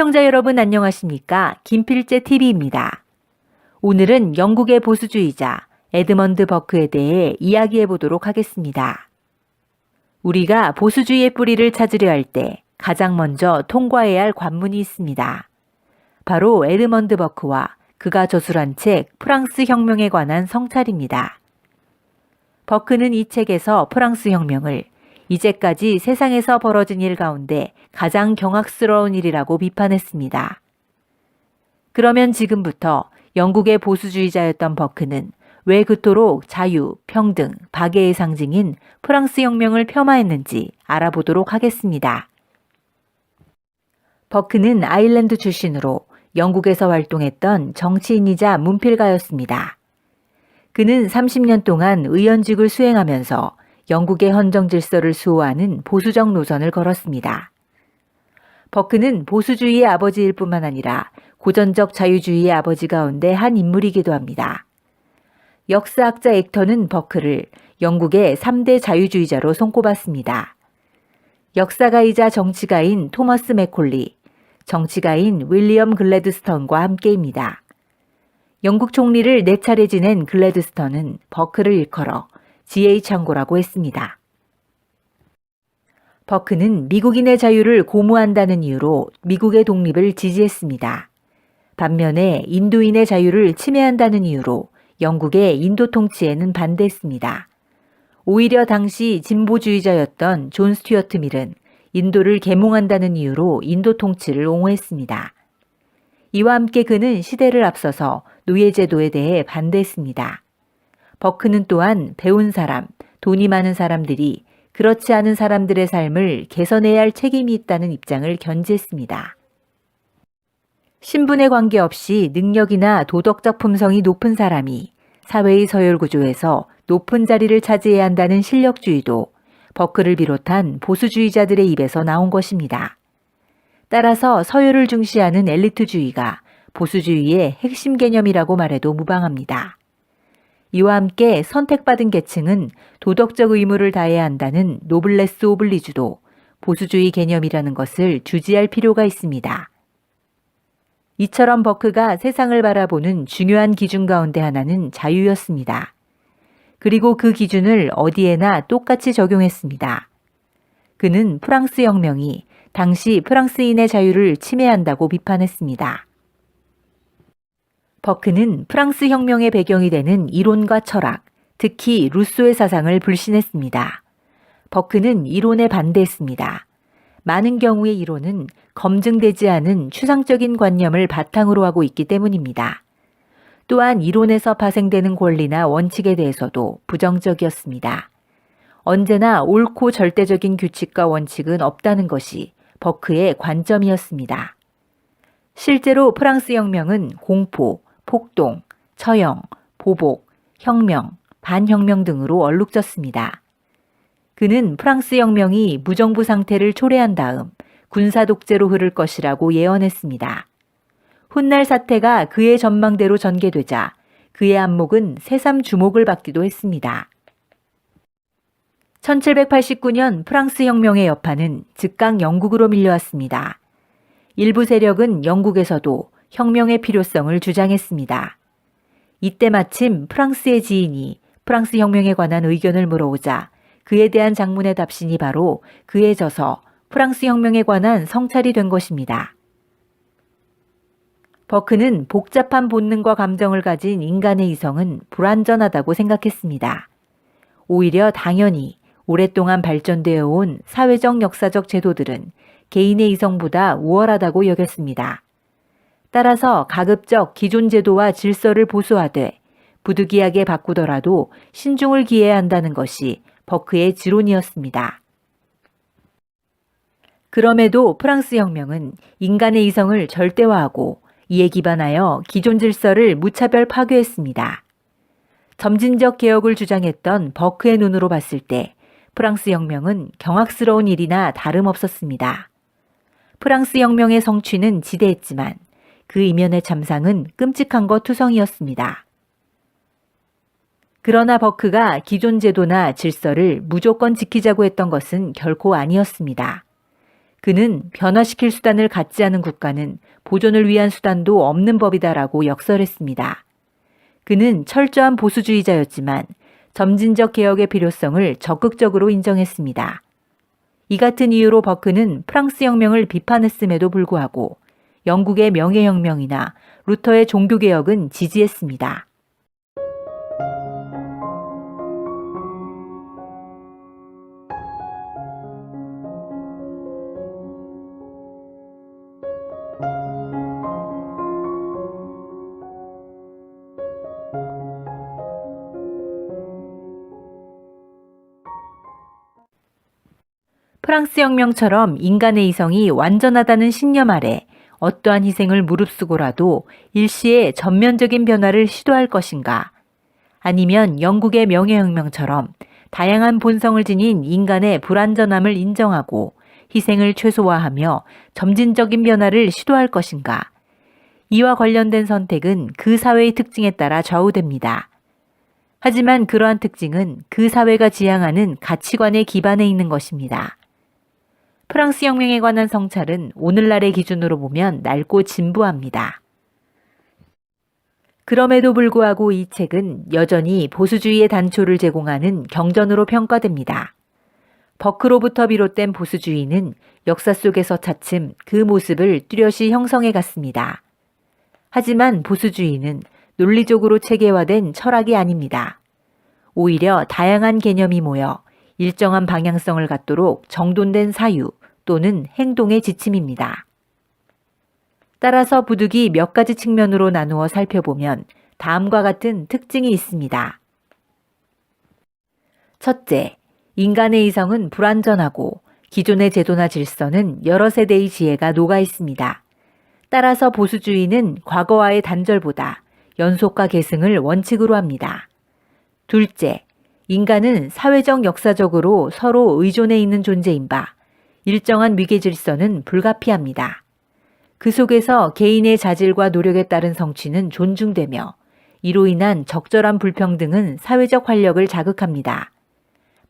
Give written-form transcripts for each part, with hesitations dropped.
시청자 여러분 안녕하십니까? 김필재 TV입니다. 오늘은 영국의 보수주의자 에드먼드 버크에 대해 이야기해 보도록 하겠습니다. 우리가 보수주의의 뿌리를 찾으려 할 때 가장 먼저 통과해야 할 관문이 있습니다. 바로 에드먼드 버크와 그가 저술한 책 프랑스 혁명에 관한 성찰입니다. 버크는 이 책에서 프랑스 혁명을 이제까지 세상에서 벌어진 일 가운데 가장 경악스러운 일이라고 비판했습니다. 그러면 지금부터 영국의 보수주의자였던 버크는 왜 그토록 자유, 평등, 박애의 상징인 프랑스 혁명을 폄하했는지 알아보도록 하겠습니다. 버크는 아일랜드 출신으로 영국에서 활동했던 정치인이자 문필가였습니다. 그는 30년 동안 의원직을 수행하면서 영국의 헌정 질서를 수호하는 보수적 노선을 걸었습니다. 버크는 보수주의의 아버지일 뿐만 아니라 고전적 자유주의의 아버지 가운데 한 인물이기도 합니다. 역사학자 액터는 버크를 영국의 3대 자유주의자로 손꼽았습니다. 역사가이자 정치가인 토머스 맥콜리, 정치가인 윌리엄 글래드스턴과 함께입니다. 영국 총리를 4차례 지낸 글래드스턴은 버크를 일컬어 지혜의 창고라고 했습니다. 버크는 미국인의 자유를 고무한다는 이유로 미국의 독립을 지지했습니다. 반면에 인도인의 자유를 침해한다는 이유로 영국의 인도 통치에는 반대했습니다. 오히려 당시 진보주의자였던 존 스튜어트 밀은 인도를 계몽한다는 이유로 인도 통치를 옹호했습니다. 이와 함께 그는 시대를 앞서서 노예제도에 대해 반대했습니다. 버크는 또한 배운 사람, 돈이 많은 사람들이 그렇지 않은 사람들의 삶을 개선해야 할 책임이 있다는 입장을 견지했습니다. 신분에 관계없이 능력이나 도덕적 품성이 높은 사람이 사회의 서열 구조에서 높은 자리를 차지해야 한다는 실력주의도 버크를 비롯한 보수주의자들의 입에서 나온 것입니다. 따라서 서열을 중시하는 엘리트주의가 보수주의의 핵심 개념이라고 말해도 무방합니다. 이와 함께 선택받은 계층은 도덕적 의무를 다해야 한다는 노블레스 오블리주도 보수주의 개념이라는 것을 주지할 필요가 있습니다. 이처럼 버크가 세상을 바라보는 중요한 기준 가운데 하나는 자유였습니다. 그리고 그 기준을 어디에나 똑같이 적용했습니다. 그는 프랑스 혁명이 당시 프랑스인의 자유를 침해한다고 비판했습니다. 버크는 프랑스 혁명의 배경이 되는 이론과 철학, 특히 루소의 사상을 불신했습니다. 버크는 이론에 반대했습니다. 많은 경우의 이론은 검증되지 않은 추상적인 관념을 바탕으로 하고 있기 때문입니다. 또한 이론에서 파생되는 권리나 원칙에 대해서도 부정적이었습니다. 언제나 옳고 절대적인 규칙과 원칙은 없다는 것이 버크의 관점이었습니다. 실제로 프랑스 혁명은 공포, 폭동, 처형, 보복, 혁명, 반혁명 등으로 얼룩졌습니다. 그는 프랑스 혁명이 무정부 상태를 초래한 다음 군사 독재로 흐를 것이라고 예언했습니다. 훗날 사태가 그의 전망대로 전개되자 그의 안목은 새삼 주목을 받기도 했습니다. 1789년 프랑스 혁명의 여파는 즉각 영국으로 밀려왔습니다. 일부 세력은 영국에서도 혁명의 필요성을 주장했습니다. 이때 마침 프랑스의 지인이 프랑스 혁명에 관한 의견을 물어오자 그에 대한 장문의 답신이 바로 그의 저서 프랑스 혁명에 관한 성찰이 된 것입니다. 버크는 복잡한 본능과 감정을 가진 인간의 이성은 불완전하다고 생각했습니다. 오히려 당연히 오랫동안 발전되어 온 사회적 역사적 제도들은 개인의 이성보다 우월하다고 여겼습니다. 따라서 가급적 기존 제도와 질서를 보수하되 부득이하게 바꾸더라도 신중을 기해야 한다는 것이 버크의 지론이었습니다. 그럼에도 프랑스 혁명은 인간의 이성을 절대화하고 이에 기반하여 기존 질서를 무차별 파괴했습니다. 점진적 개혁을 주장했던 버크의 눈으로 봤을 때 프랑스 혁명은 경악스러운 일이나 다름없었습니다. 프랑스 혁명의 성취는 지대했지만 그 이면의 참상은 끔찍한 것 투성이었습니다. 그러나 버크가 기존 제도나 질서를 무조건 지키자고 했던 것은 결코 아니었습니다. 그는 변화시킬 수단을 갖지 않은 국가는 보존을 위한 수단도 없는 법이다라고 역설했습니다. 그는 철저한 보수주의자였지만 점진적 개혁의 필요성을 적극적으로 인정했습니다. 이 같은 이유로 버크는 프랑스 혁명을 비판했음에도 불구하고 영국의 명예혁명이나 루터의 종교개혁은 지지했습니다. 프랑스 혁명처럼 인간의 이성이 완전하다는 신념 아래 어떠한 희생을 무릅쓰고라도 일시에 전면적인 변화를 시도할 것인가? 아니면 영국의 명예혁명처럼 다양한 본성을 지닌 인간의 불완전함을 인정하고 희생을 최소화하며 점진적인 변화를 시도할 것인가? 이와 관련된 선택은 그 사회의 특징에 따라 좌우됩니다. 하지만 그러한 특징은 그 사회가 지향하는 가치관에 기반해 있는 것입니다. 프랑스 혁명에 관한 성찰은 오늘날의 기준으로 보면 낮고 진부합니다. 그럼에도 불구하고 이 책은 여전히 보수주의의 단초를 제공하는 경전으로 평가됩니다. 버크로부터 비롯된 보수주의는 역사 속에서 차츰 그 모습을 뚜렷이 형성해 갔습니다. 하지만 보수주의는 논리적으로 체계화된 철학이 아닙니다. 오히려 다양한 개념이 모여 일정한 방향성을 갖도록 정돈된 사유 또는 행동의 지침입니다. 따라서 부득이 몇 가지 측면으로 나누어 살펴보면 다음과 같은 특징이 있습니다. 첫째, 인간의 이성은 불완전하고 기존의 제도나 질서는 여러 세대의 지혜가 녹아 있습니다. 따라서 보수주의는 과거와의 단절보다 연속과 계승을 원칙으로 합니다. 둘째, 인간은 사회적 역사적으로 서로 의존해 있는 존재인 바 일정한 위계 질서는 불가피합니다. 그 속에서 개인의 자질과 노력에 따른 성취는 존중되며 이로 인한 적절한 불평등은 사회적 활력을 자극합니다.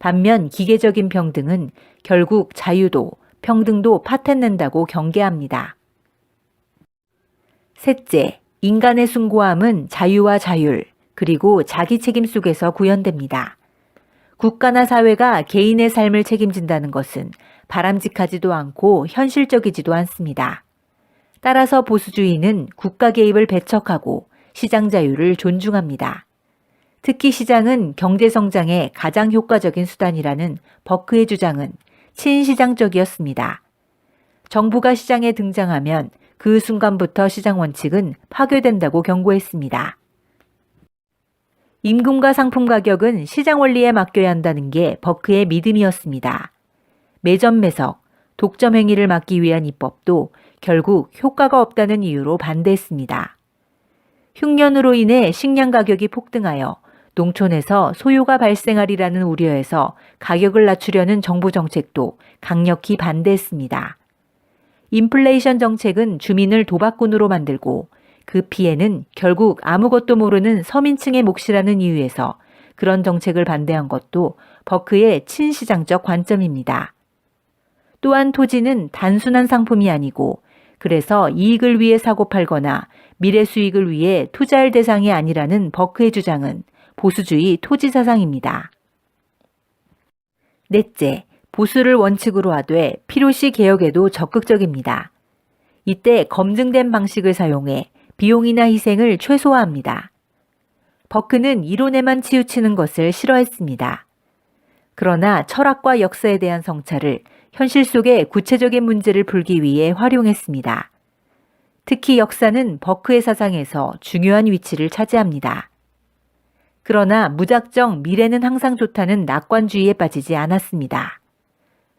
반면 기계적인 평등은 결국 자유도 평등도 파탄낸다고 경계합니다. 셋째, 인간의 숭고함은 자유와 자율 그리고 자기 책임 속에서 구현됩니다. 국가나 사회가 개인의 삶을 책임진다는 것은 바람직하지도 않고 현실적이지도 않습니다. 따라서 보수주의는 국가 개입을 배척하고 시장 자유를 존중합니다. 특히 시장은 경제 성장의 가장 효과적인 수단이라는 버크의 주장은 친시장적이었습니다. 정부가 시장에 등장하면 그 순간부터 시장 원칙은 파괴된다고 경고했습니다. 임금과 상품 가격은 시장 원리에 맡겨야 한다는 게 버크의 믿음이었습니다. 매점 매석, 독점 행위를 막기 위한 입법도 결국 효과가 없다는 이유로 반대했습니다. 흉년으로 인해 식량 가격이 폭등하여 농촌에서 소요가 발생하리라는 우려에서 가격을 낮추려는 정부 정책도 강력히 반대했습니다. 인플레이션 정책은 주민을 도박꾼으로 만들고 그 피해는 결국 아무것도 모르는 서민층의 몫이라는 이유에서 그런 정책을 반대한 것도 버크의 친시장적 관점입니다. 또한 토지는 단순한 상품이 아니고 그래서 이익을 위해 사고 팔거나 미래 수익을 위해 투자할 대상이 아니라는 버크의 주장은 보수주의 토지 사상입니다. 넷째, 보수를 원칙으로 하되 필요시 개혁에도 적극적입니다. 이때 검증된 방식을 사용해 비용이나 희생을 최소화합니다. 버크는 이론에만 치우치는 것을 싫어했습니다. 그러나 철학과 역사에 대한 성찰을 현실 속의 구체적인 문제를 풀기 위해 활용했습니다. 특히 역사는 버크의 사상에서 중요한 위치를 차지합니다. 그러나 무작정 미래는 항상 좋다는 낙관주의에 빠지지 않았습니다.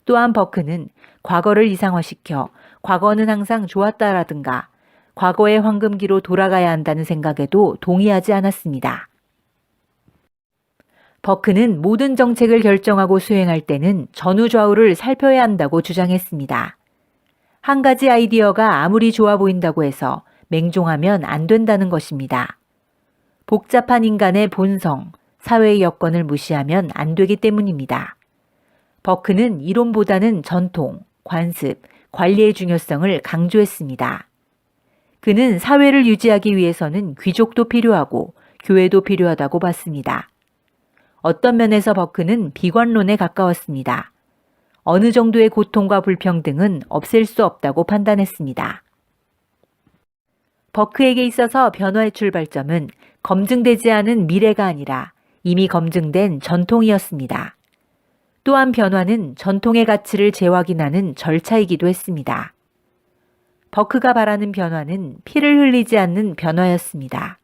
또한 버크는 과거를 이상화시켜 과거는 항상 좋았다라든가 과거의 황금기로 돌아가야 한다는 생각에도 동의하지 않았습니다. 버크는 모든 정책을 결정하고 수행할 때는 전후좌우를 살펴야 한다고 주장했습니다. 한 가지 아이디어가 아무리 좋아 보인다고 해서 맹종하면 안 된다는 것입니다. 복잡한 인간의 본성, 사회의 여건을 무시하면 안 되기 때문입니다. 버크는 이론보다는 전통, 관습, 관리의 중요성을 강조했습니다. 그는 사회를 유지하기 위해서는 귀족도 필요하고 교회도 필요하다고 봤습니다. 어떤 면에서 버크는 비관론에 가까웠습니다. 어느 정도의 고통과 불평등은 없앨 수 없다고 판단했습니다. 버크에게 있어서 변화의 출발점은 검증되지 않은 미래가 아니라 이미 검증된 전통이었습니다. 또한 변화는 전통의 가치를 재확인하는 절차이기도 했습니다. 버크가 바라는 변화는 피를 흘리지 않는 변화였습니다.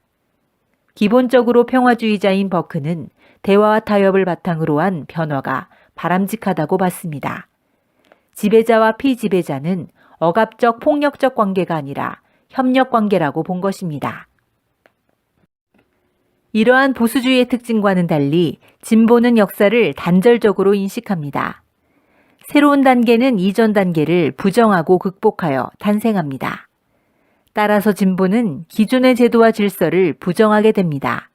기본적으로 평화주의자인 버크는 대화와 타협을 바탕으로 한 변화가 바람직하다고 봤습니다. 지배자와 피지배자는 억압적 폭력적 관계가 아니라 협력 관계라고 본 것입니다. 이러한 보수주의의 특징과는 달리 진보는 역사를 단절적으로 인식합니다. 새로운 단계는 이전 단계를 부정하고 극복하여 탄생합니다. 따라서 진보는 기존의 제도와 질서를 부정하게 됩니다.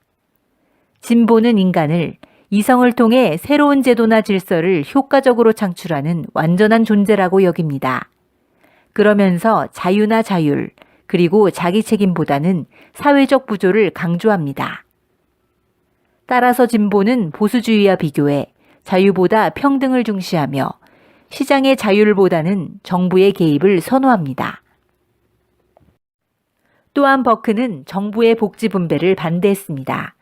진보는 인간을 이성을 통해 새로운 제도나 질서를 효과적으로 창출하는 완전한 존재라고 여깁니다. 그러면서 자유나 자율, 그리고 자기 책임보다는 사회적 부조를 강조합니다. 따라서 진보는 보수주의와 비교해 자유보다 평등을 중시하며 시장의 자율보다는 정부의 개입을 선호합니다. 또한 버크는 정부의 복지 분배를 반대했습니다.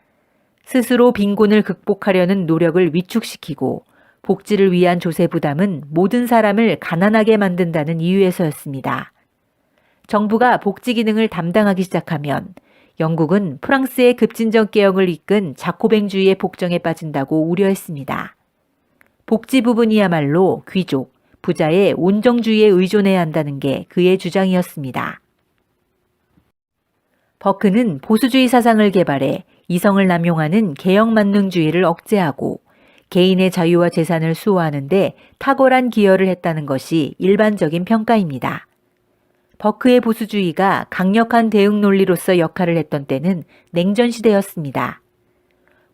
스스로 빈곤을 극복하려는 노력을 위축시키고 복지를 위한 조세 부담은 모든 사람을 가난하게 만든다는 이유에서였습니다. 정부가 복지 기능을 담당하기 시작하면 영국은 프랑스의 급진적 개혁을 이끈 자코뱅주의의 복정에 빠진다고 우려했습니다. 복지 부분이야말로 귀족, 부자의 온정주의에 의존해야 한다는 게 그의 주장이었습니다. 버크는 보수주의 사상을 개발해 이성을 남용하는 개혁만능주의를 억제하고 개인의 자유와 재산을 수호하는 데 탁월한 기여를 했다는 것이 일반적인 평가입니다. 버크의 보수주의가 강력한 대응 논리로서 역할을 했던 때는 냉전시대였습니다.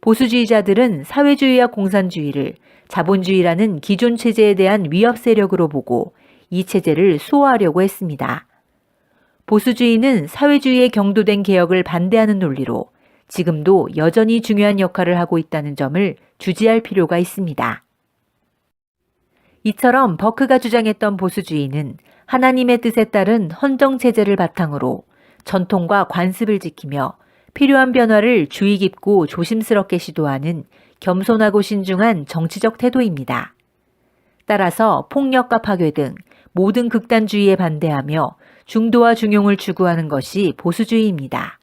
보수주의자들은 사회주의와 공산주의를 자본주의라는 기존 체제에 대한 위협 세력으로 보고 이 체제를 수호하려고 했습니다. 보수주의는 사회주의의 경도된 개혁을 반대하는 논리로 지금도 여전히 중요한 역할을 하고 있다는 점을 주지할 필요가 있습니다. 이처럼 버크가 주장했던 보수주의는 하나님의 뜻에 따른 헌정체제를 바탕으로 전통과 관습을 지키며 필요한 변화를 주의 깊고 조심스럽게 시도하는 겸손하고 신중한 정치적 태도입니다. 따라서 폭력과 파괴 등 모든 극단주의에 반대하며 중도와 중용을 추구하는 것이 보수주의입니다.